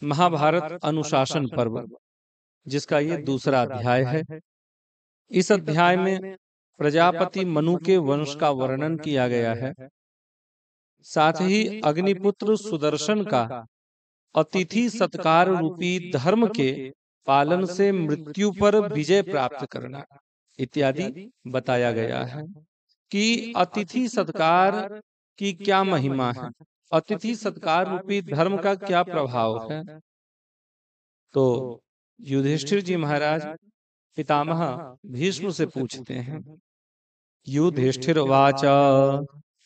महाभारत अनुशासन पर्व, जिसका ये दूसरा अध्याय है। इस अध्याय में प्रजापति मनु के वंश का वर्णन किया गया है। साथ ही अग्निपुत्र सुदर्शन का अतिथि सत्कार रूपी धर्म के पालन से मृत्यु पर विजय प्राप्त करना इत्यादि बताया गया है कि अतिथि सत्कार की क्या महिमा है, अतिथि सत्कार रूपी धर्म का क्या प्रभाव है। तो युधिष्ठिर जी महाराज पितामह भीष्म से पूछते हैं। युधिष्ठिर्वाच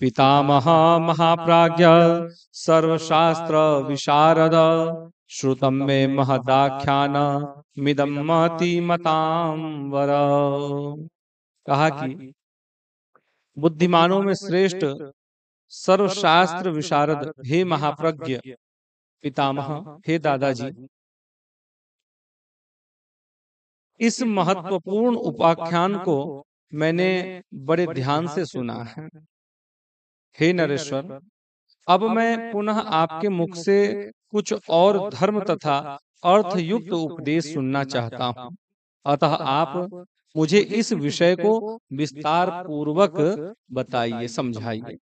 पितामह महाप्राज्ञ सर्वशास्त्र विशारद श्रुतम मे महदाख्यान मिदं मतिमतां वर। कहा कि बुद्धिमानों में श्रेष्ठ सर्वशास्त्र विशारद हे महाप्रज्ञ पितामह, हे दादाजी, इस महत्वपूर्ण उपाख्यान को मैंने बड़े ध्यान से सुना है। हे नरेश्वर, अब मैं पुनः आपके मुख से कुछ और धर्म तथा अर्थयुक्त उपदेश सुनना चाहता हूँ। अतः आप मुझे इस विषय को विस्तार पूर्वक बताइए, समझाइए।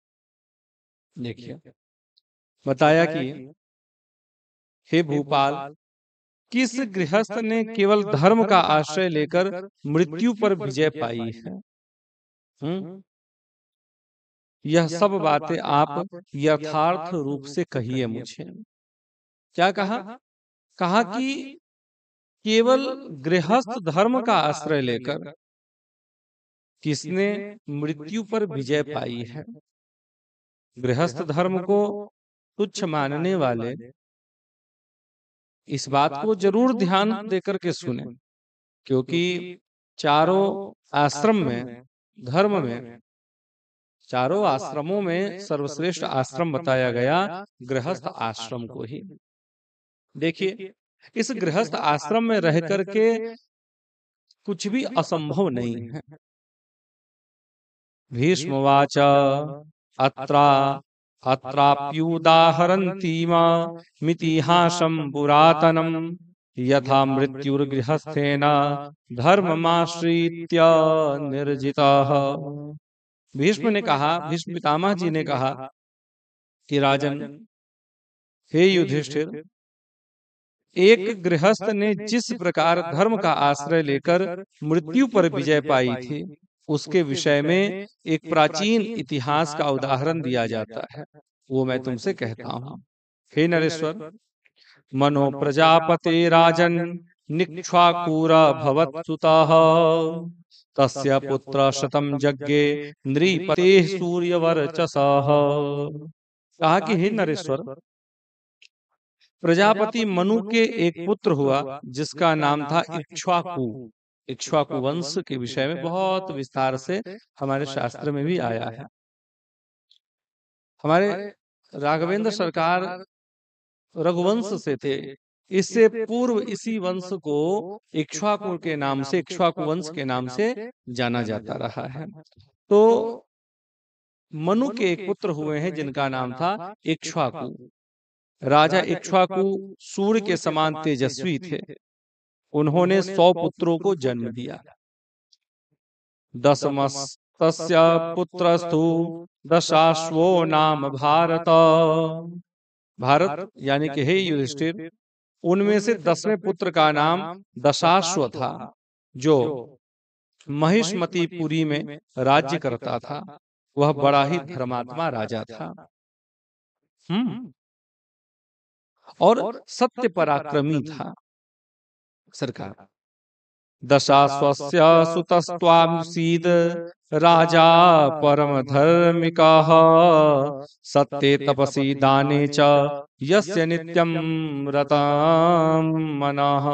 देखिए, बताया कि हे भूपाल, किस गृहस्थ ने केवल धर्म का आश्रय लेकर मृत्यु पर विजय पाई है? यह सब बातें आप यथार्थ रूप से कहिए मुझे। क्या कहा? कहा कि केवल गृहस्थ धर्म का आश्रय लेकर किसने मृत्यु पर विजय पाई है? गृहस्थ धर्म को तुच्छ मानने वाले इस बात को जरूर ध्यान देकर के सुने, क्योंकि चारों आश्रम में, धर्म में, चारों आश्रमों में सर्वश्रेष्ठ आश्रम बताया गया गृहस्थ आश्रम को ही। देखिए, इस गृहस्थ आश्रम में रह करके कुछ भी असंभव नहीं है। भीष्मवाच अत्राप्युदाहरन्तीम मितिहासं पुरातनम यथा मृत्युर्गृहस्थेन धर्ममाश्रित्य निर्जितः। भीष्म ने कहा, भीष्म पितामह जी ने कहा कि राजन, हे युधिष्ठिर, एक गृहस्थ ने जिस प्रकार धर्म का आश्रय लेकर मृत्यु पर विजय पाई थी, उसके विषय में एक प्राचीन इतिहास का उदाहरण दिया जाता है। वो मैं तुमसे कहता हूँ। हे नरेश्वर, मनो प्रजापते राजन निक्ष्वाकुर भवत्सुतः तस्य पुत्र शतम यज्ञे नृपते सूर्यवर्चसः। कहा कि हे नरेश्वर, प्रजापति मनु के एक पुत्र हुआ जिसका नाम था इक्ष्वाकु। इक्ष्वाकु वंश के विषय में बहुत विस्तार से हमारे शास्त्र में भी आया है। हमारे राघवेंद्र सरकार रघुवंश से थे। इससे पूर्व इसी वंश को इक्ष्वाकु के नाम से, इक्ष्वाकु वंश के नाम से जाना जाता रहा है। तो मनु के एक पुत्र हुए हैं जिनका नाम था इक्ष्वाकु। राजा इक्ष्वाकु सूर्य के समान तेजस्वी थे। उन्होंने 100 पुत्रों को जन्म दिया। दशमस्तस्य पुत्रस्तु दशाश्वो नाम भारत। भारत यानी कि हे युधिष्ठिर, उनमें से 10वें पुत्र का नाम दशाश्व था, जो महिष्मतीपुरी में राज्य करता था। वह बड़ा ही धर्मात्मा राजा था और सत्य पराक्रमी था। सरकार, दशाश्वस्य सुतस्त्वासीद राजा परम धर्मिकः सत्ये तपसि दाने च यस्य नित्यं रतं मनः।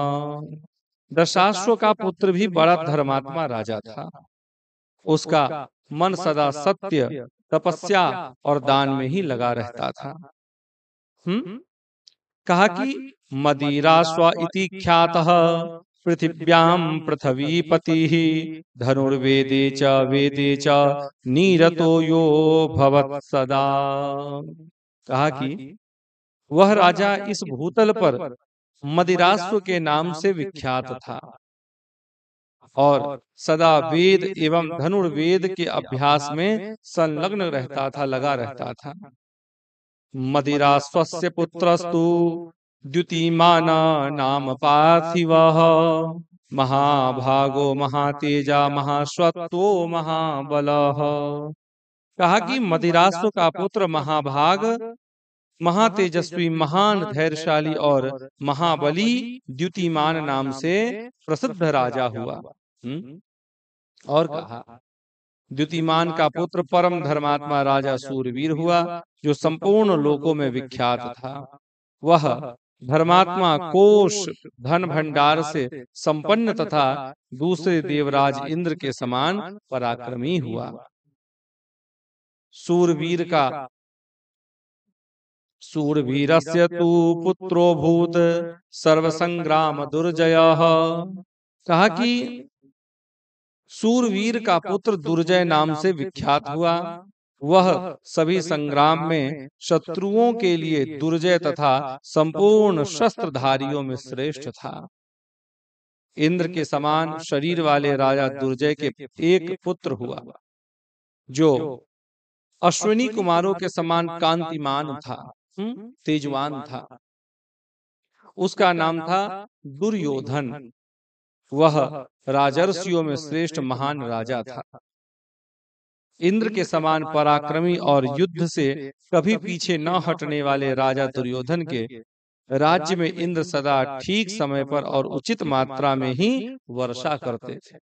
दशाश्व का पुत्र भी बड़ा धर्मात्मा राजा था। उसका मन सदा सत्य, तपस्या और दान में ही लगा रहता था। कहा कि मदिराश्व इति ख्यातः पृथिव्यां पृथ्वीपतिः धनुर्वेदे च वेदे च नीरतो यो भवत् सदा। कहा कि वह राजा इस भूतल पर मदिरास्व के नाम से विख्यात था और सदा वेद एवं धनुर्वेद के अभ्यास में संलग्न रहता था, लगा रहता था। मदिरास्वस्य पुत्रस्तु द्युतिमान नाम पार्थिवः महाभागो महातेजा महाश्वत्वो महाबलः। कहा कि मदिरास्व का पुत्र महाभाग, महातेजस्वी, महान धैर्यशाली और महाबली द्युतिमान नाम से प्रसिद्ध राजा हुआ। और कहा द्युतिमान का पुत्र परम धर्मात्मा राजा सूरवीर हुआ, जो संपूर्ण लोकों में विख्यात था। वह धर्मात्मा कोष धन भंडार से संपन्न तथा दूसरे देवराज इंद्र के समान पराक्रमी हुआ। सूरवीरस्य तु पुत्रो भूत सर्वसंग्राम दुर्जयः। कहा कि सूरवीर का पुत्र दुर्जय नाम से विख्यात हुआ। वह सभी संग्राम में शत्रुओं के लिए दुर्जय तथा संपूर्ण शस्त्रधारियों में श्रेष्ठ था। इंद्र के समान शरीर वाले राजा दुर्जय के एक पुत्र हुआ, जो अश्विनी कुमारों के समान कांतिमान था, तेजवान था। उसका नाम था दुर्योधन। वह राजर्षियों में श्रेष्ठ महान राजा था। इंद्र के समान पराक्रमी और युद्ध से कभी पीछे न हटने वाले राजा दुर्योधन के राज्य में इंद्र सदा ठीक समय पर और उचित मात्रा में ही वर्षा करते थे।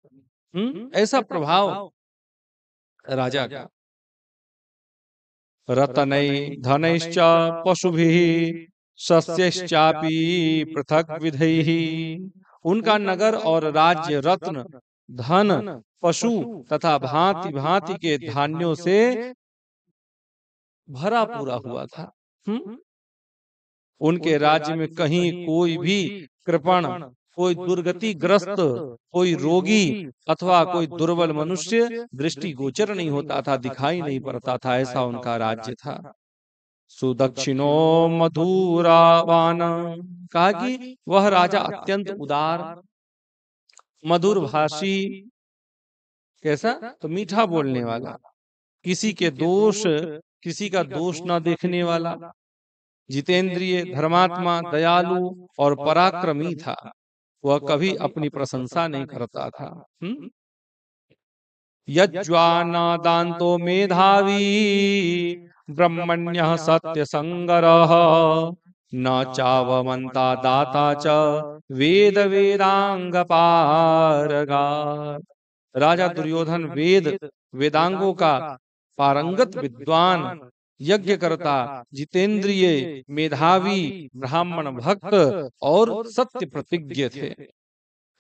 ऐसा प्रभाव राजा का। रतनै धनैश्च पशुभिः सस्यश्चापि पृथक विधैः। उनका नगर और राज्य रत्न, धन, पशु तथा भांति भांति के धान्यों से भरा पूरा हुआ था। उनके राज्य में कहीं कोई भी कृपण, कोई दुर्गतिग्रस्त, कोई रोगी अथवा कोई दुर्बल मनुष्य दृष्टि गोचर नहीं होता था, दिखाई नहीं पड़ता था। ऐसा उनका राज्य था। सुदक्षिणो मधुरावान। कहा कि वह राजा अत्यंत उदार, मधुर भाषी, कैसा तो मीठा बोलने वाला, किसी का दोष न देखने वाला, जितेंद्रिय, धर्मात्मा, दयालु और पराक्रमी था। वह कभी अपनी प्रशंसा नहीं करता था। यज्वानादान्तो मेधावी ब्रह्मण्यः सत्य संगरः न चावमन्ता दाता च वेद वेदांग पारगार। राजा दुर्योधन वेदांगों का पारंगत विद्वान, यज्ञ करता, जितेंद्रिय, मेधावी, ब्राह्मण भक्त और सत्य प्रतिज्ञ थे।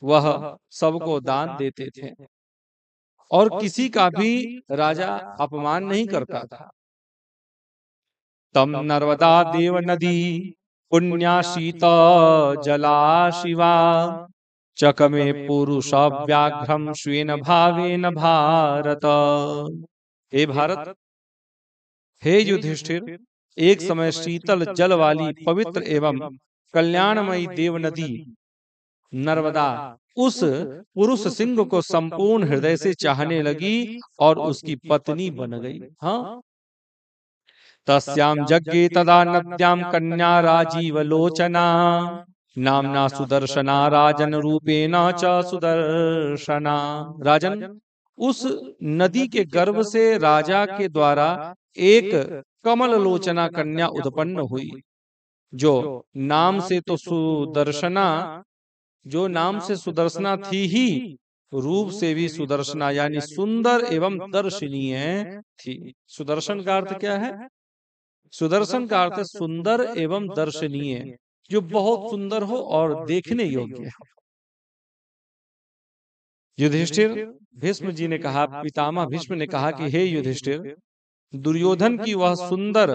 वह सबको दान देते थे और किसी का भी राजा अपमान नहीं करता था। तम नर्मदा देव नदी पुण्या शीत जला शिवा चकमे पुरुष व्याघ्रम स्वेन भावेन भारत। हे भारत, हे युधिष्ठिर, एक समय शीतल जल वाली पवित्र एवं कल्याणमयी देव नदी नर्मदा उस पुरुष सिंह को संपूर्ण हृदय से चाहने लगी और उसकी पत्नी बन गई। हाँ, तस्याम जज्ञे तदा नद्याम कन्या राजीव लोचना नामना सुदर्शना राजन रूपेण च सुदर्शना। राजन, उस नदी के गर्भ से राजा के द्वारा एक कमल लोचना कन्या उत्पन्न हुई, जो नाम से तो सुदर्शना, जो नाम से सुदर्शना थी ही, रूप से भी सुदर्शना यानी सुंदर एवं दर्शनीय थी। सुदर्शन का अर्थ क्या है? सुदर्शन का अर्थ सुंदर एवं दर्शनीय, जो बहुत सुंदर हो और देखने योग्य हो। युधिष्ठिर, भीष्म जी ने कहा, पितामह भीष्म ने कहा कि हे युधिष्ठिर, दुर्योधन की वह सुंदर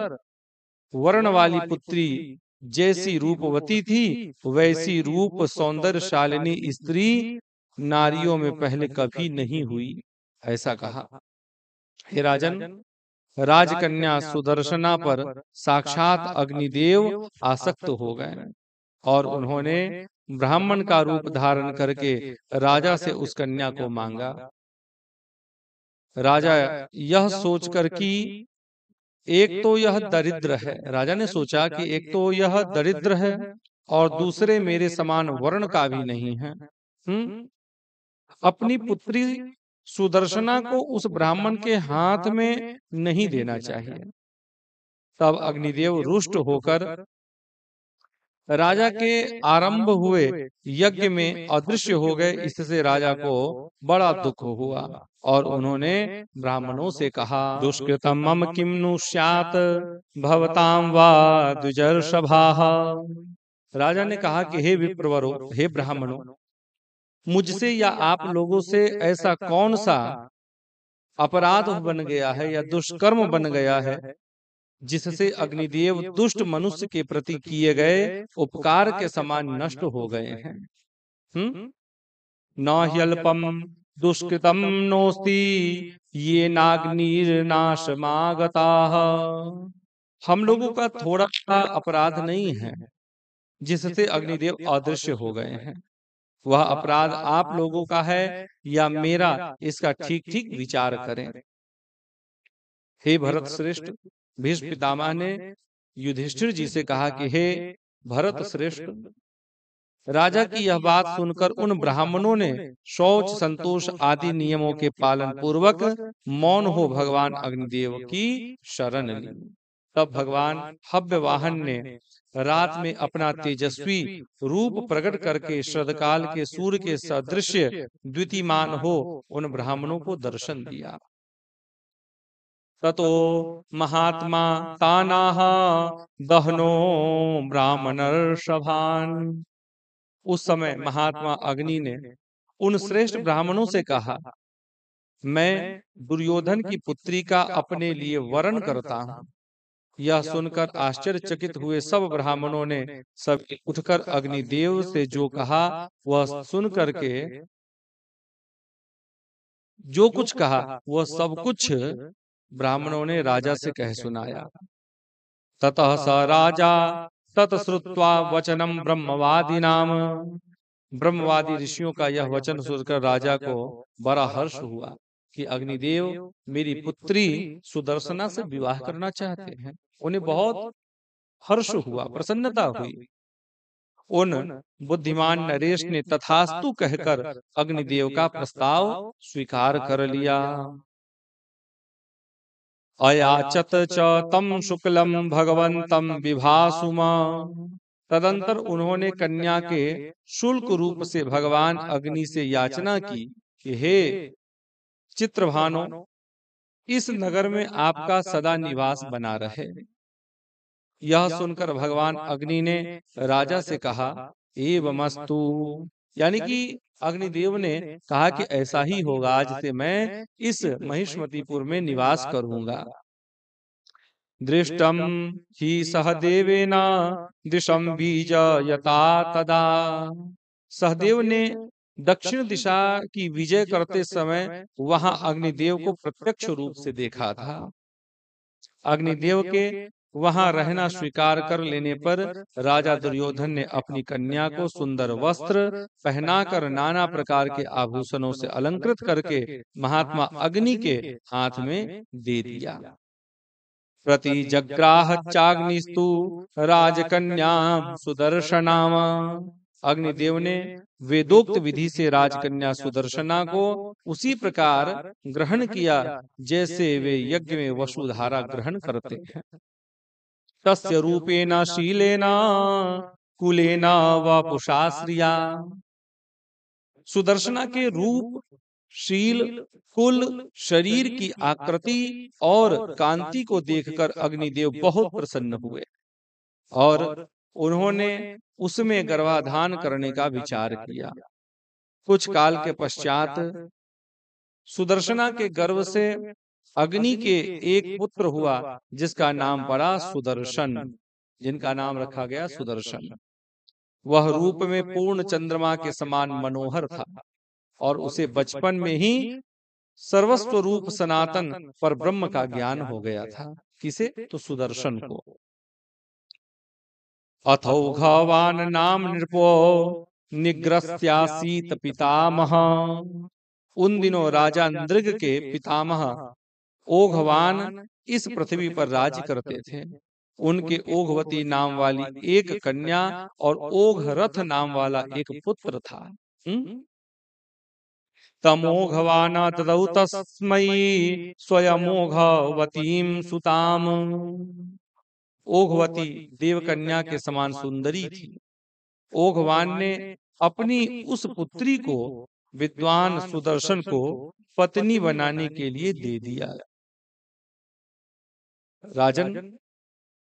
वर्ण वाली पुत्री जैसी रूपवती थी, वैसी रूप सौंदर्यशालिनी स्त्री नारियों में पहले कभी नहीं हुई। ऐसा कहा। हे राजन, राजकन्या सुदर्शना पर साक्षात अग्निदेव आसक्त हो गए। और उन्होंने ब्राह्मण का रूप धारण करके राजा से उस कन्या को मांगा। राजा यह सोचकर कि एक तो यह दरिद्र है, राजा ने सोचा कि एक तो यह दरिद्र है और दूसरे मेरे समान वर्ण का भी नहीं है। अपनी पुत्री सुदर्शना को उस ब्राह्मण के हाथ में नहीं देना चाहिए। तब अग्निदेव रुष्ट होकर राजा के आरंभ हुए यज्ञ में अदृश्य हो गए। इससे राजा को बड़ा दुख हुआ और उन्होंने ब्राह्मणों से कहा, दुष्कृतम मम किम नु स्यात् भवतां वा द्विजर्षभाः। राजा ने कहा कि हे विप्रवरों, हे ब्राह्मणों, मुझसे या आप लोगों से ऐसा कौन सा अपराध बन गया है या दुष्कर्म बन गया है जिससे अग्निदेव दुष्ट मनुष्य के प्रति किए गए उपकार के समान नष्ट हो गए हैं। न ह्यल्पम दुष्कृतम नोस्ति ये नाग्निर्नाशमागताः। हम लोगों का थोड़ा सा अपराध नहीं है जिससे अग्निदेव अदृश्य हो गए हैं। वह अपराध आप लोगों का है या मेरा, इसका ठीक ठीक विचार करें। हे भरत श्रेष्ठ, भीष्म पितामह ने युधिष्ठिर जी से कहा कि हे भरत श्रेष्ठ, राजा की यह बात सुनकर उन ब्राह्मणों ने शौच संतोष आदि नियमों के पालन पूर्वक मौन हो भगवान अग्निदेव की शरण ली। तब भगवान हव्यवाहन ने रात में अपना तेजस्वी रूप प्रकट करके शरदकाल के सूर्य के सदृश द्युतिमान हो उन ब्राह्मणों को दर्शन दिया। ततो महात्मा तानाह दहनो ब्राह्मणर्षभान्। उस समय महात्मा अग्नि ने उन श्रेष्ठ ब्राह्मणों से कहा, मैं दुर्योधन की पुत्री का अपने लिए वरण करता हूं। यह सुनकर आश्चर्यचकित हुए सब ब्राह्मणों ने सब उठकर अग्निदेव से जो कहा वह सुन करके जो कुछ कहा वह सब कुछ ब्राह्मणों ने राजा से कह सुनाया। ततः स राजा ततश्रुत्वा वचनम ब्रह्मवादिनाम। ब्रह्मवादी ऋषियों का यह वचन सुनकर राजा को बड़ा हर्ष हुआ कि अग्निदेव मेरी पुत्री सुदर्शना से विवाह करना चाहते हैं। उन्हें बहुत हर्ष हुआ, प्रसन्नता हुई। उन बुद्धिमान नरेश ने तथास्तु कहकर अग्निदेव का प्रस्ताव स्वीकार कर लिया। अयाचत च तम शुक्लम भगवंतम विभासुमा। तदंतर उन्होंने कन्या के शुल्क रूप से भगवान अग्नि से याचना की कि हे चित्रभानो, इस नगर में आपका सदा निवास बना रहे। यह सुनकर भगवान अग्नि ने राजा से कहा, एवमस्तु, यानी कि अग्निदेव ने कहा कि ऐसा ही होगा, आज से मैं इस महिष्मतीपुर में निवास करूंगा। दृष्टम ही सहदेवेना दिशम बीज यता तदा। सहदेव ने दक्षिण दिशा की विजय करते समय वहां अग्निदेव को प्रत्यक्ष रूप से देखा था। अग्निदेव के वहां रहना स्वीकार कर लेने पर राजा दुर्योधन ने अपनी कन्या को सुंदर वस्त्र पहनाकर नाना प्रकार के आभूषणों से अलंकृत करके महात्मा अग्नि के हाथ में दे दिया। प्रति जग्राह चाग्निस्तु राजकन्या सुदर्शनाम। अग्निदेव ने वेदोक्त विधि से राजकन्या सुदर्शना को उसी प्रकार ग्रहण किया जैसे वे यज्ञ में वसुधारा ग्रहण करते हैं। तस्य रूपेण शीलेन कुलेन वपुषा श्रिया। सुदर्शना के रूप, शील, कुल, शरीर की आकृति और कांति को देखकर अग्निदेव बहुत प्रसन्न हुए और उन्होंने उसमें गर्भाधान करने का विचार किया। कुछ काल के पश्चात सुदर्शना के गर्भ से अग्नि के एक पुत्र हुआ जिसका नाम पड़ा सुदर्शन, जिनका नाम रखा गया सुदर्शन। वह रूप में पूर्ण चंद्रमा के समान मनोहर था और उसे बचपन में ही सर्वस्व रूप सनातन पर ब्रह्म का ज्ञान हो गया था। किसे? तो सुदर्शन को। अथौघवान नाम नृपो निग्रस्यासीत पितामह। उन दिनों राजा नृग के पितामह ओघवान इस पृथ्वी पर राज्य करते थे। उनके ओघवती नाम वाली एक कन्या और ओघरथ नाम वाला एक पुत्र था। तमोघवान ददौ तस्मै स्वयमोघवतीं सुताम। ओघवती देवकन्या के समान सुंदरी थी। ओघवान ने अपनी उस पुत्री को विद्वान सुदर्शन को पत्नी बनाने के लिए दे दिया। राजन,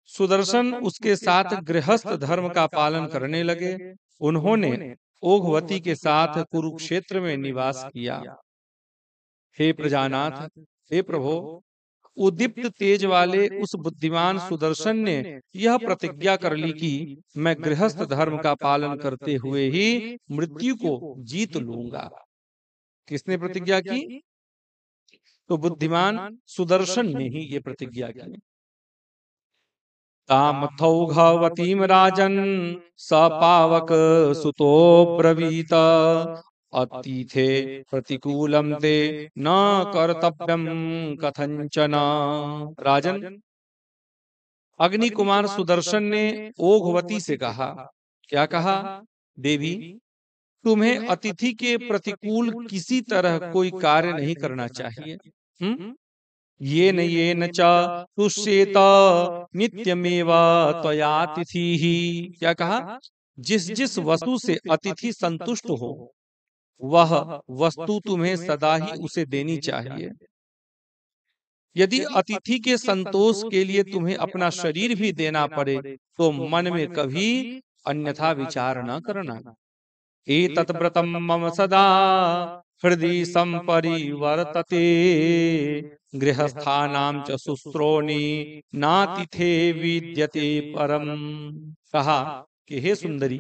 सुदर्शन उसके साथ गृहस्थ धर्म का पालन करने लगे। उन्होंने ओघवती के साथ कुरुक्षेत्र में निवास किया। हे प्रजानाथ, हे प्रभो, उद्दीप्त तेज वाले उस बुद्धिमान सुदर्शन ने यह प्रतिज्ञा कर ली कि मैं गृहस्थ धर्म का पालन करते हुए ही मृत्यु को जीत लूंगा। किसने प्रतिज्ञा की? तो बुद्धिमान सुदर्शन ने ही ये प्रतिज्ञा की। तामथौघवतीम राजन सपावक सुतो ब्रवीत अतिथे प्रतिकूलम ते न कर्तव्यम कथंचन। राजन, अग्नि कुमार सुदर्शन ने ओघवती से कहा। क्या कहा? देवी, तुम्हें अतिथि के प्रतिकूल किसी तरह कोई कार्य नहीं करना चाहिए। ये न च तुष्येत नित्यमेव त्वयातिथिः। क्या कहा? जिस जिस वस्तु से अतिथि संतुष्ट हो वह वस्तु तुम्हें सदा ही उसे देनी चाहिए। यदि अतिथि के संतोष के लिए तुम्हें अपना शरीर भी देना पड़े तो मन में कभी अन्यथा विचार न करना। एतत् व्रतम मम सदा हृदि संपरिवर्तते गृहस्थानां च शुश्रोणि नातिथे विद्यते परम। कहा कि हे सुंदरी,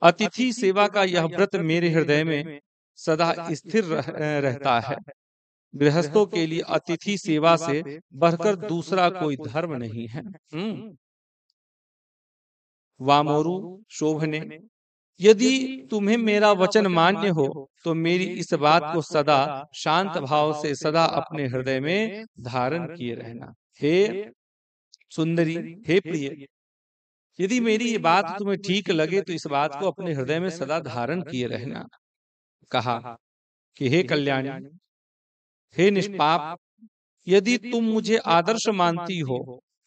अतिथि सेवा का यह व्रत मेरे हृदय में सदा स्थिर रहता है। गृहस्थों के लिए अतिथि सेवा से बढ़कर दूसरा कोई धर्म नहीं है। वामोरु शोभने, यदि तुम्हें मेरा वचन मान्य हो तो मेरी इस बात को सदा शांत भाव से सदा अपने हृदय में धारण किए रहना। हे सुंदरी, हे प्रिय, यदि मेरी ये बात तुम्हें ठीक लगे तो इस बात को अपने हृदय में सदा धारण किए रहना। कहा कि हे कल्याणी, हे निष्पाप, यदि तुम मुझे आदर्श मानती हो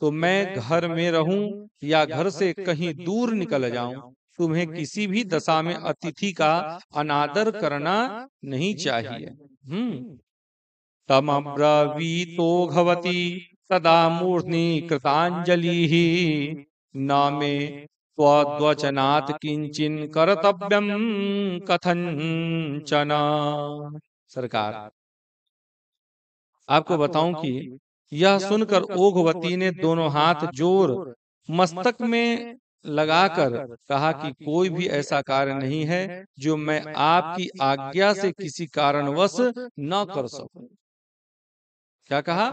तो मैं घर में रहूं या घर से कहीं दूर निकल जाऊं, तुम्हें किसी भी दशा में अतिथि का अनादर करना नहीं चाहिए। तमब्रवीतोघवती तदा मूर्ध्नि कृतांजलिः न मे त्वद्वचनात् किंचिन कर्तव्यम कथंचन। सरकार, आपको बताऊं कि यह सुनकर ओघवती ने दोनों हाथ जोड़ मस्तक में लगाकर कहा कि कोई भी ऐसा कार्य नहीं है जो मैं आपकी आज्ञा से किसी कारणवश न कर सकूं। क्या कहा?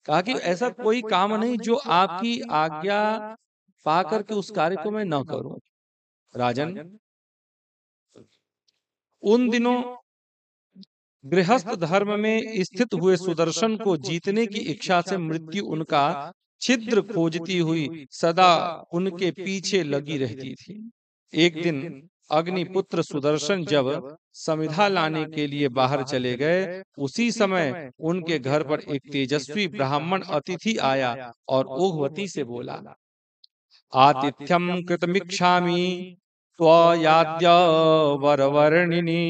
कहा कि ऐसा कोई काम नहीं जो आपकी आज्ञा पाकर के उस कार्य को मैं न करूं। राजन, उन दिनों गृहस्थ धर्म में स्थित हुए सुदर्शन को जीतने की इच्छा से मृत्यु उनका छिद्र खोजती हुई सदा उनके पीछे लगी रहती थी। एक दिन अग्निपुत्र सुदर्शन जब समिधा लाने के लिए बाहर चले गए, उसी समय उनके घर पर एक तेजस्वी ब्राह्मण अतिथि आया और ओघवती से बोला, आतिथ्यम कृतमिच्छामि त्वयाद्य वरवर्णिनि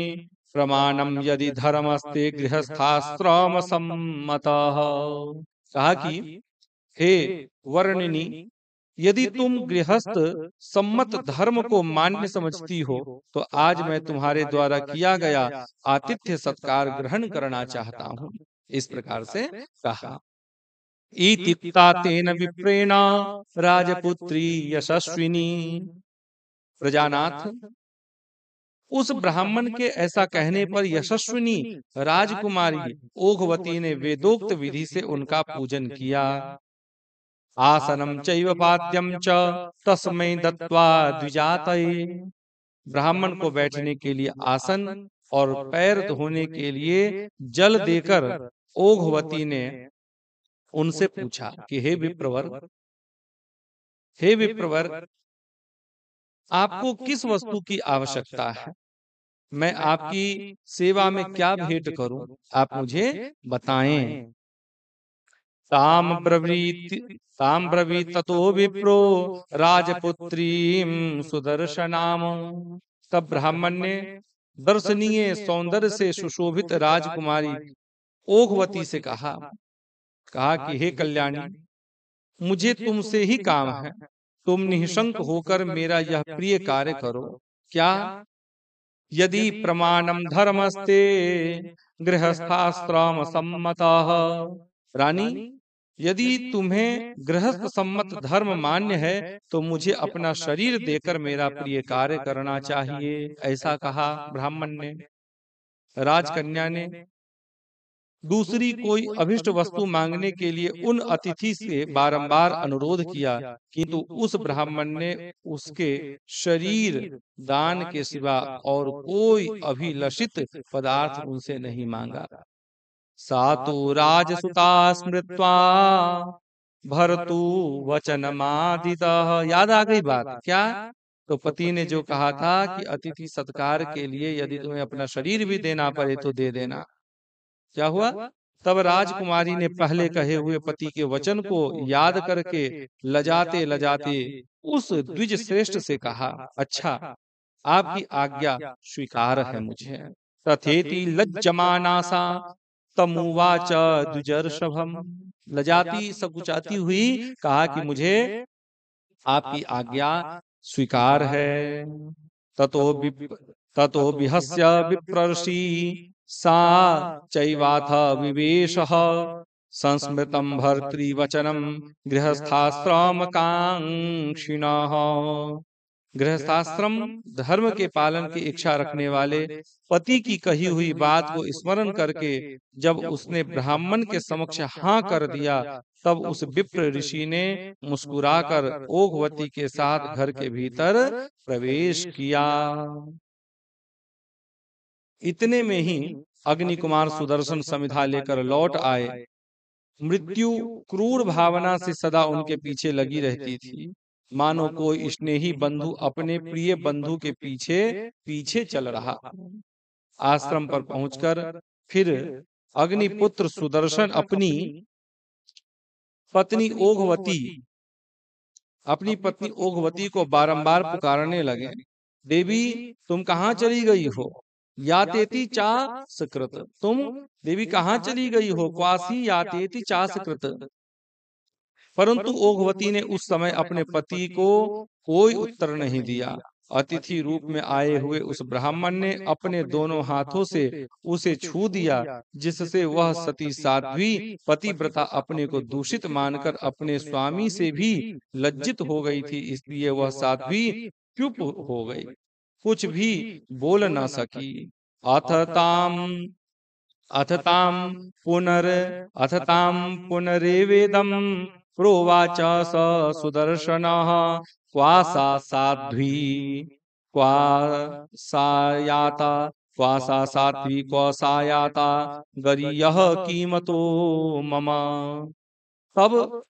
प्रमाणम यदि धर्मस्ते गृहस्थाश्रम सम्मतः। कहा कि हे वर्णिनी, यदि तुम गृहस्थ सम्मत धर्म को मान्य समझती हो तो आज मैं तुम्हारे द्वारा किया गया आतिथ्य सत्कार ग्रहण करना चाहता हूँ। इस प्रकार से कहा। इत्युक्ता तेन विप्रेण राजपुत्री यशस्विनी। प्रजानाथ, उस ब्राह्मण के ऐसा कहने पर यशस्विनी राजकुमारी ओघवती ने वेदोक्त विधि से उनका पूजन किया। आसनम चैव पाद्यम च तस्मै दत्वा द्विजातये। ब्राह्मण को बैठने के लिए आसन और पैर धोने के लिए जल देकर ओघवती ने उनसे पूछा कि हे विप्रवर, हे विप्रवर, आपको किस वस्तु की आवश्यकता है? मैं आपकी सेवा में क्या भेंट करूं, आप मुझे बताएं। ताम ब्रवीत ततो विप्रो राजपुत्रीम सुदर्शनाम। तब ब्राह्मण ने दर्शनीय सौंदर्य से सुशोभित राजकुमारी ओघवती से कहा कि हे कल्याणी, मुझे तुमसे ही काम है, तुम निःशंक होकर मेरा यह प्रिय कार्य करो। क्या? यदि प्रमाणम धर्मस्ते गृहस्थाश्रम सम्मतः। रानी, यदि तुम्हें गृहस्थ सम्मत धर्म मान्य है तो मुझे अपना शरीर देकर मेरा प्रिय कार्य करना चाहिए, ऐसा कहा ब्राह्मण ने। राजकन्या ने दूसरी कोई अभिष्ट वस्तु मांगने के लिए उन अतिथि से बारंबार अनुरोध किया, किंतु उस ब्राह्मण ने उसके शरीर दान के सिवा और कोई अभिलषित पदार्थ उनसे नहीं मांगा। सातु राजसुता स्मृत्वा भरतु वचनमादितः। याद आ गई बात क्या? तो पति ने जो कहा था कि अतिथि सत्कार के लिए यदि तुम्हें अपना शरीर भी देना पड़े तो दे देना। क्या हुआ? तब राजकुमारी ने पहले कहे हुए पति के वचन को याद करके लजाते लजाते उस द्विज श्रेष्ठ से कहा, अच्छा, आपकी आज्ञा स्वीकार है मुझे। तथेति लज्जमानासा तमुवाच द्विजर्षभम। लजाती सकुचाती हुई कहा कि मुझे आपकी आज्ञा स्वीकार है। ततो विहस्य विप्रर्षि सा चैवाथ विवेशः संस्मृतं भर्तृवचनं गृहस्थाश्रम कांक्षिणः। गृहस्थाश्रम धर्म के पालन की इच्छा रखने वाले पति की कही हुई बात को स्मरण करके जब उसने ब्राह्मण के समक्ष हाँ कर दिया, तब उस विप्र ऋषि ने मुस्कुराकर ओघवती के साथ घर के भीतर प्रवेश किया। इतने में ही अग्नि कुमार सुदर्शन समिधा लेकर लौट आए। मृत्यु क्रूर भावना से सदा उनके पीछे लगी रहती थी, मानो कोई स्नेही बंधु अपने प्रिय बंधु के पीछे पीछे चल रहा। आश्रम पर पहुंचकर फिर अग्निपुत्र सुदर्शन अपनी पत्नी ओघवती को बारंबार पुकारने लगे, देवी तुम कहाँ चली गई हो? यातेति चा सकृत। तुम देवी कहाँ चली गई हो? क्वासी यातेति चा सकृत। परंतु ओघवती ने उस समय अपने पति को कोई उत्तर नहीं दिया। अतिथि रूप में आए हुए उस ब्राह्मण ने अपने दोनों हाथों से उसे छू दिया, जिससे वह सती साध्वी पतिव्रता अपने को दूषित मानकर अपने स्वामी से भी लज्जित हो गई थी, इसलिए वह साध्वी चुप हो गई, कुछ भी बोल न सकी। अथताम पुनरेवेदम प्रोवाच स सुदर्शनः क्वा सा साध्वी क्वा साध्वी क्वा सायाता गरीयः कीमतो मम। तब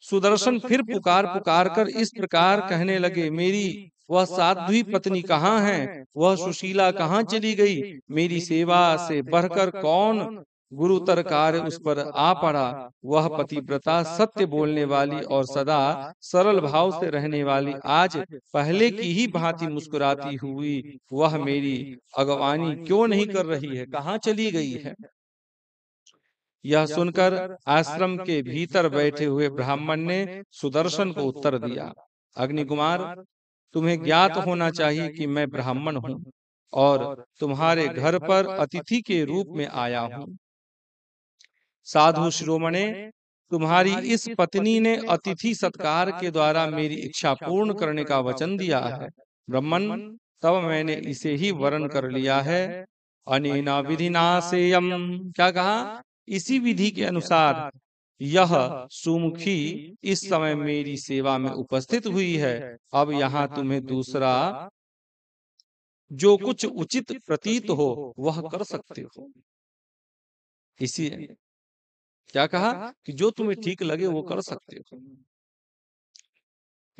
सुदर्शन फिर पुकार कर इस प्रकार कहने लगे, मेरी वह साध्वी पत्नी कहाँ है? वह सुशीला कहाँ चली गई? मेरी सेवा से बढ़कर कौन गुरुतर कार्य उस पर आ पड़ा? वह पतिव्रता सत्य बोलने वाली और सदा सरल भाव से रहने वाली आज पहले की ही भांति मुस्कुराती हुई वह मेरी अगवानी क्यों नहीं कर रही है? कहाँ चली गई है? यह सुनकर आश्रम के भीतर बैठे हुए ब्राह्मण ने सुदर्शन को उत्तर दिया, अग्निकुमार, तुम्हें ज्ञात होना चाहिए कि मैं ब्राह्मण हूँ और तुम्हारे घर पर अतिथि के रूप में आया हूँ। साधु शिरोमणे, तुम्हारी इस पत्नी ने अतिथि सत्कार के द्वारा मेरी इच्छा पूर्ण करने का वचन दिया है। ब्राह्मण, तब मैंने इसे ही वरण कर लिया है। अनेना विधिना सेयम, क्या कहा? इसी विधि के अनुसार यह सुमुखी इस समय मेरी सेवा में उपस्थित हुई है। अब यहाँ तुम्हें दूसरा जो कुछ उचित प्रतीत हो वह कर सकते हो। इसी क्या कहा कि जो तुम्हें ठीक लगे वो कर सकते हो।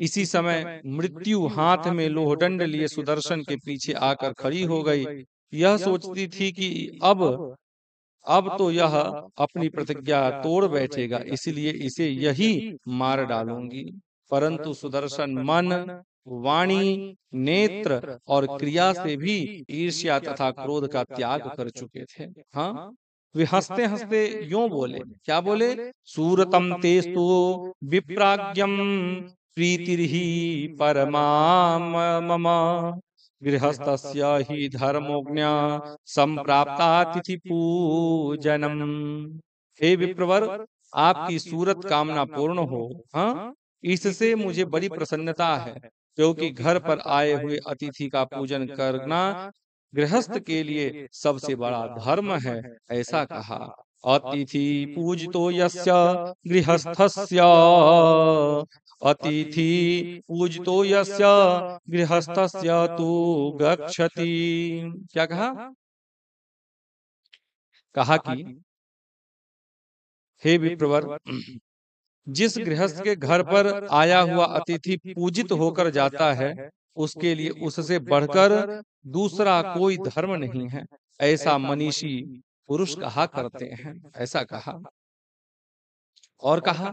इसी समय मृत्यु हाथ में लोहदंड लिए सुदर्शन के पीछे आकर खड़ी हो गई। यह सोचती थी कि अब तो यह अपनी प्रतिज्ञा तोड़ बैठेगा, इसलिए इसे यही मार डालूंगी। परंतु सुदर्शन मन, वाणी, नेत्र और क्रिया से भी ईर्ष्या तथा क्रोध का त्याग कर चुके थे। हाँ, वे हंसते हंसते यूं बोले, क्या बोले? सूरतम तेस्तु विप्राज्ञम प्रीतिर्हि परमा मम गृहस्थस्य हि धर्मोज्ञा संप्राप्ता तिथि पूजनम। हे विप्रवर, आपकी सूरत कामना पूर्ण हो। हाँ, इससे मुझे बड़ी प्रसन्नता है, क्योंकि घर पर आए हुए अतिथि का पूजन करना गृहस्थ के लिए सबसे बड़ा धर्म है। ऐसा कहा। अतिथि पूजितो यस्य गृहस्थस्य, अतिथि पूजितो यस्य गृहस्थस्य तु गच्छति। क्या कहा? कहा कि हे विप्रवर, जिस गृहस्थ के घर पर आया हुआ अतिथि पूजित होकर जाता है, उसके लिए उससे बढ़कर दूसरा कोई धर्म नहीं है, ऐसा मनीषी पुरुष कहा करते हैं। ऐसा कहा। और कहा,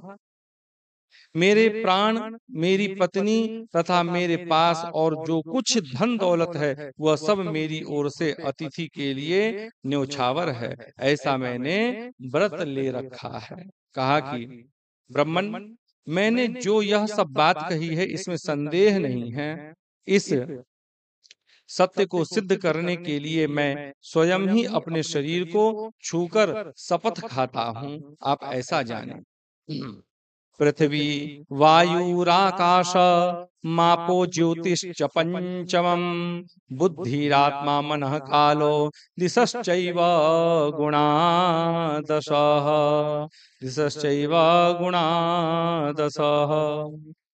मेरे प्राण, मेरी पत्नी तथा मेरे पास और जो कुछ धन दौलत है वह सब मेरी ओर से अतिथि के लिए न्योछावर है। ऐसा मैंने व्रत ले रखा है। कहा कि ब्राह्मण, मैंने जो यह सब बात कही है इसमें संदेह नहीं है। इस सत्य को सिद्ध करने के लिए मैं स्वयं ही अपने शरीर को छूकर शपथ खाता हूँ। आप ऐसा जाने। पृथ्वी वायुराकाश मापो ज्योतिश्च पंचमम बुद्धिरात्मा मनः कालो दिशश्चैव गुणा दशः। दिशश्चैव गुणा दशः।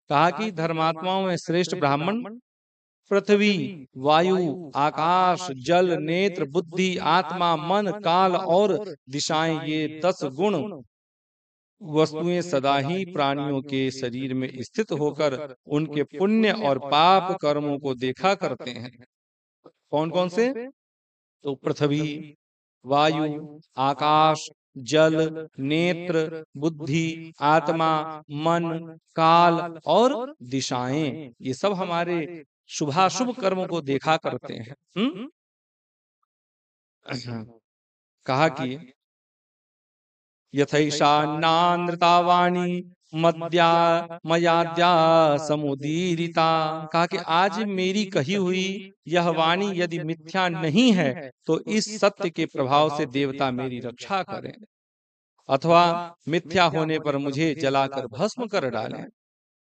कहा कि धर्मात्माओं में श्रेष्ठ ब्राह्मण पृथ्वी, वायु, आकाश, जल, नेत्र, बुद्धि, आत्मा, मन, काल और दिशाएं, ये 10 गुण वस्तुएं सदा ही प्राणियों के शरीर में स्थित होकर उनके पुण्य और पाप कर्मों को देखा करते हैं। कौन कौन से? तो पृथ्वी, वायु, आकाश, जल, नेत्र, बुद्धि, आत्मा, मन, काल और दिशाएं, ये सब हमारे शुभाशुभ कर्मों को देखा करते हैं। कहा कि यथैषान्नानृता वाणी मद्या मयाद्या समुदीरिता। कहा कि आज मेरी कही हुई यह वाणी यदि मिथ्या नहीं है तो इस सत्य के प्रभाव से देवता मेरी रक्षा करें, अथवा मिथ्या होने पर मुझे जलाकर भस्म कर डालें।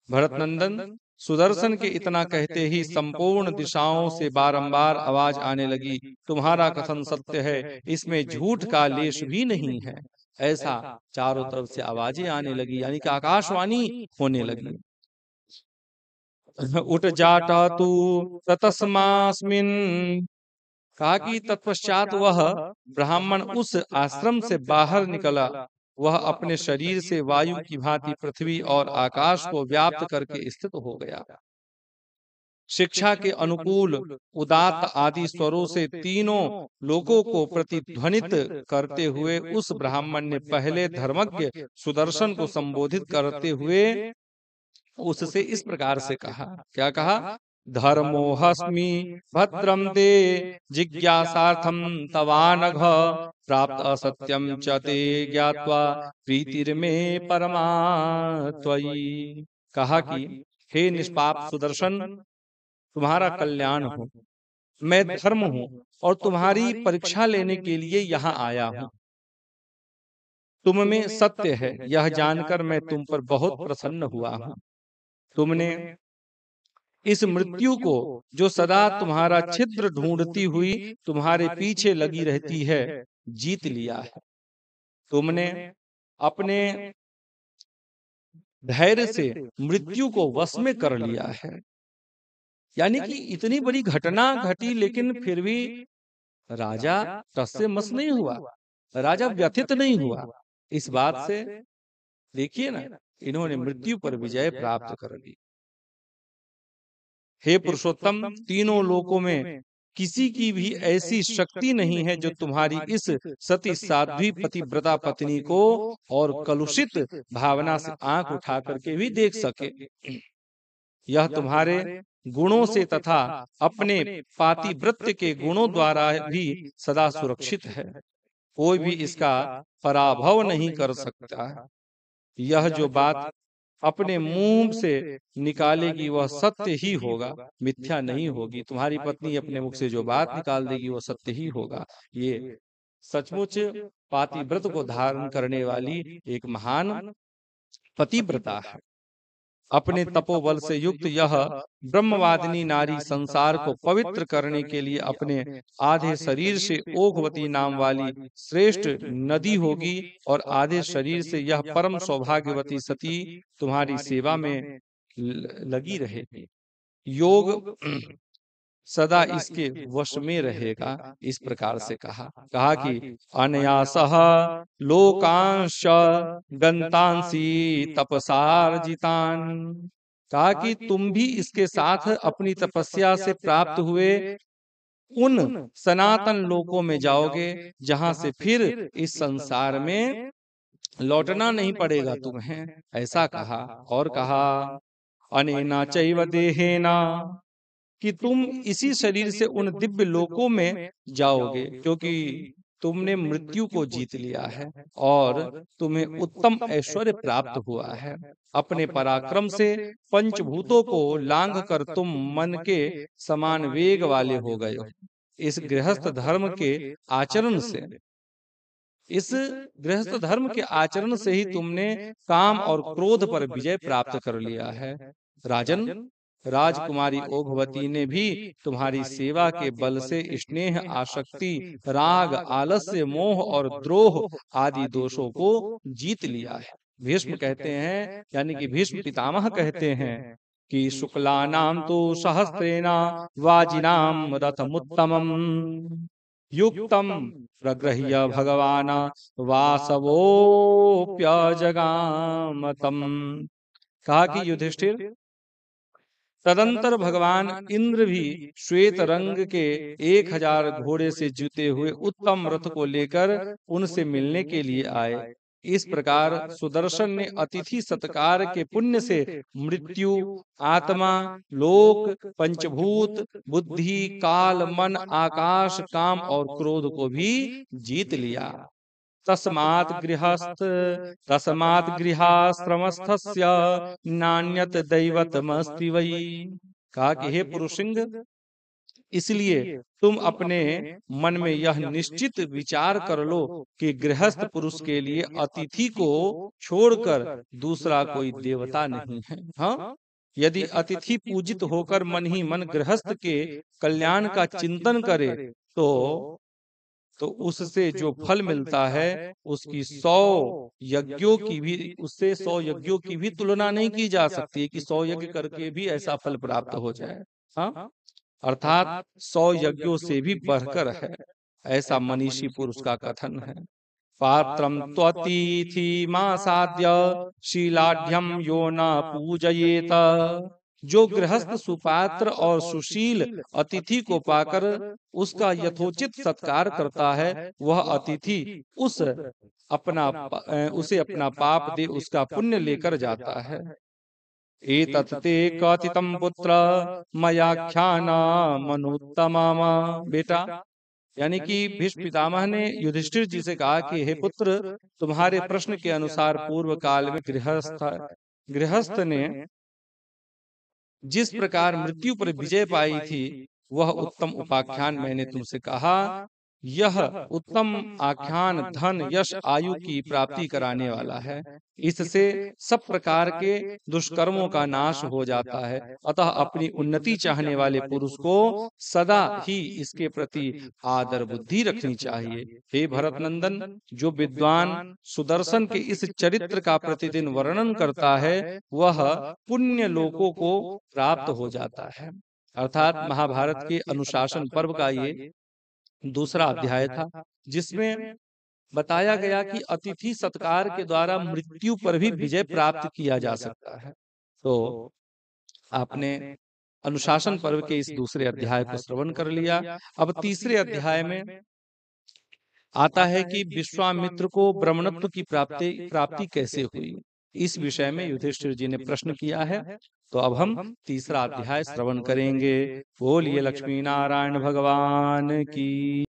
भरतनंदन, सुदर्शन के इतना कहते ही संपूर्ण दिशाओं से बारंबार आवाज आने लगी, तुम्हारा कथन सत्य है, इसमें झूठ का लेश भी नहीं है। ऐसा चारों तरफ से आवाजें आने लगी, यानी कि आकाशवाणी होने लगी। उठ जाटा तू ततस्मास्मिन। कहा कि तत्पश्चात वह ब्राह्मण उस आश्रम से बाहर निकला। वह अपने शरीर से वायु की भांति पृथ्वी और आकाश को व्याप्त करके स्थित हो गया। शिक्षा के अनुकूल उदात्त आदि स्वरों से तीनों लोकों को प्रतिध्वनित करते हुए उस ब्राह्मण ने पहले धर्मज्ञ सुदर्शन को संबोधित करते हुए उससे इस प्रकार से कहा। क्या कहा? धर्मोहस्मि भद्रम ते जिज्ञासार्थम तवानघ प्राप्त असत्यम च ते ज्ञात्वा प्रीतिर्मे परमा त्वयि। कहा कि हे निष्पाप सुदर्शन, तुम्हारा कल्याण हो। मैं धर्म हूँ और तुम्हारी परीक्षा लेने के लिए यहाँ आया हूँ। तुम में सत्य है यह जानकर मैं तुम पर बहुत प्रसन्न हुआ हूँ। तुमने इस मृत्यु को, जो सदा तुम्हारा छिद्र ढूंढती हुई तुम्हारे पीछे लगी रहती है, जीत लिया है। तुमने अपने धैर्य से मृत्यु को वश में कर लिया है। यानी कि इतनी बड़ी घटना घटी, लेकिन फिर भी राजा टस से मस नहीं हुआ, राजा व्यथित नहीं हुआ। इस बात से देखिए ना, इन्होंने मृत्यु पर विजय प्राप्त कर ली। हे पुरुषोत्तम, तीनों लोकों में किसी की भी ऐसी शक्ति नहीं है जो तुम्हारी इस सती साध्वी पतिव्रता पत्नी को और कलुषित भावना से आंख उठा करके भी देख सके। यह तुम्हारे गुणों से तथा अपने पातिव्रत्य के गुणों द्वारा भी सदा सुरक्षित है। कोई भी इसका पराभव नहीं कर सकता है। यह जो बात अपने मुंह से निकालेगी वह सत्य ही होगा, मिथ्या नहीं होगी। तुम्हारी पत्नी अपने मुख से जो बात निकाल देगी वह सत्य ही होगा। ये सचमुच पातिव्रत को धारण करने वाली एक महान पतिव्रता है। अपने तपोबल से युक्त यह ब्रह्मवादिनी नारी संसार को पवित्र करने के लिए अपने आधे शरीर से ओघवती नाम वाली श्रेष्ठ नदी होगी, और आधे शरीर से यह परम सौभाग्यवती सती तुम्हारी सेवा में लगी रहेगी। योग सदा इसके वश में रहेगा। इस प्रकार से कहा कि अनयासः लोकांश गंतांसी तपसार्जितान। कहा कि तुम भी इसके साथ अपनी तपस्या से प्राप्त हुए उन सनातन लोकों में जाओगे जहां से फिर इस संसार में लौटना नहीं पड़ेगा तुम्हें। ऐसा कहा। और कहा अनेना चैव देहेना, कि तुम इसी शरीर से उन दिव्य लोकों में जाओगे, क्योंकि तुमने मृत्यु को जीत लिया है और तुम्हें उत्तम ऐश्वर्य प्राप्त हुआ है। अपने पराक्रम से पंचभूतों को लांघ कर तुम मन के समान वेग वाले हो गए हो। इस गृहस्थ धर्म के आचरण से इस गृहस्थ धर्म के आचरण से ही तुमने काम और क्रोध पर विजय प्राप्त कर लिया है। राजन, राजकुमारी ओघवती ने भी तुम्हारी सेवा के बल से स्नेह, आसक्ति, राग, आलस्य, मोह और द्रोह आदि दोषों को जीत लिया है। भीष्म कहते हैं, यानी कि भीष्म पितामह कहते हैं कि शुक्लानाम तो सहस्रेना वाजिनाम रथमुत्तमम् युक्तम प्रगृह्य भगवान वासवोप्यजगामतम्। कहा कि युधिष्ठिर, तदंतर भगवान इंद्र भी श्वेत रंग के 1000 घोड़े से जुते हुए उत्तम रथ को लेकर उनसे मिलने के लिए आए। इस प्रकार सुदर्शन ने अतिथि सत्कार के पुण्य से मृत्यु, आत्मा, लोक, पंचभूत, बुद्धि, काल, मन, आकाश, काम और क्रोध को भी जीत लिया। तस्मात् गृहाश्रमस्थस्य नान्यत दैवतमस्ति वै। कहा कि हे पुरुषिंग, इसलिए तुम अपने मन में यह निश्चित विचार कर लो कि गृहस्थ पुरुष के लिए अतिथि को छोड़कर दूसरा कोई देवता नहीं है। हाँ, यदि अतिथि पूजित होकर मन ही मन गृहस्थ के कल्याण का चिंतन करे तो उससे जो फल मिलता है उसकी 100 यज्ञों की भी उससे 100 यज्ञों की भी तुलना नहीं की जा सकती कि 100 यज्ञ करके भी ऐसा फल प्राप्त हो जाए। हाँ, अर्थात 100 यज्ञों से भी बढ़कर है, ऐसा मनीषी पुरुष का कथन है। पात्रम त्वतिथि मासाद्य शीलाढ्यम यो न पूजयेत। जो गृहस्थ सुपात्र और सुशील अतिथि को पाकर उसका यथोचित सत्कार करता है, वह अतिथि उसे अपना पाप दे उसका पुण्य लेकर जाता है। एतत् ते कथितं पुत्र मयाख्यानमनुत्तमम्। बेटा, यानी कि भीष्म पितामह ने युधिष्ठिर जी से कहा कि हे पुत्र, तुम्हारे प्रश्न के अनुसार पूर्व काल में गृहस्थ ने जिस प्रकार मृत्यु पर विजय पाई थी, वह उत्तम उपाख्यान मैंने तुमसे कहा। यह उत्तम आख्यान धन यश आयु की प्राप्ति कराने वाला है। इससे सब प्रकार के दुष्कर्मों का नाश हो जाता है। अतः अपनी उन्नति चाहने वाले पुरुष को सदा ही इसके प्रति आदर बुद्धि रखनी चाहिए। हे भरत नंदन, जो विद्वान सुदर्शन के इस चरित्र का प्रतिदिन वर्णन करता है वह पुण्य लोकों को प्राप्त हो जाता है। अर्थात महाभारत के अनुशासन पर्व का ये दूसरा अध्याय था, जिसमें बताया गया कि अतिथि सत्कार के द्वारा मृत्यु पर भी विजय प्राप्त किया जा सकता है। तो आपने अनुशासन पर्व के इस दूसरे अध्याय को श्रवण कर लिया। अब तीसरे अध्याय में आता है कि विश्वामित्र को ब्रह्मणत्व की प्राप्ति कैसे हुई। इस विषय में युधिष्ठिर जी ने प्रश्न किया है। तो अब हम तीसरा अध्याय श्रवण करेंगे। बोलिए लक्ष्मी नारायण भगवान की।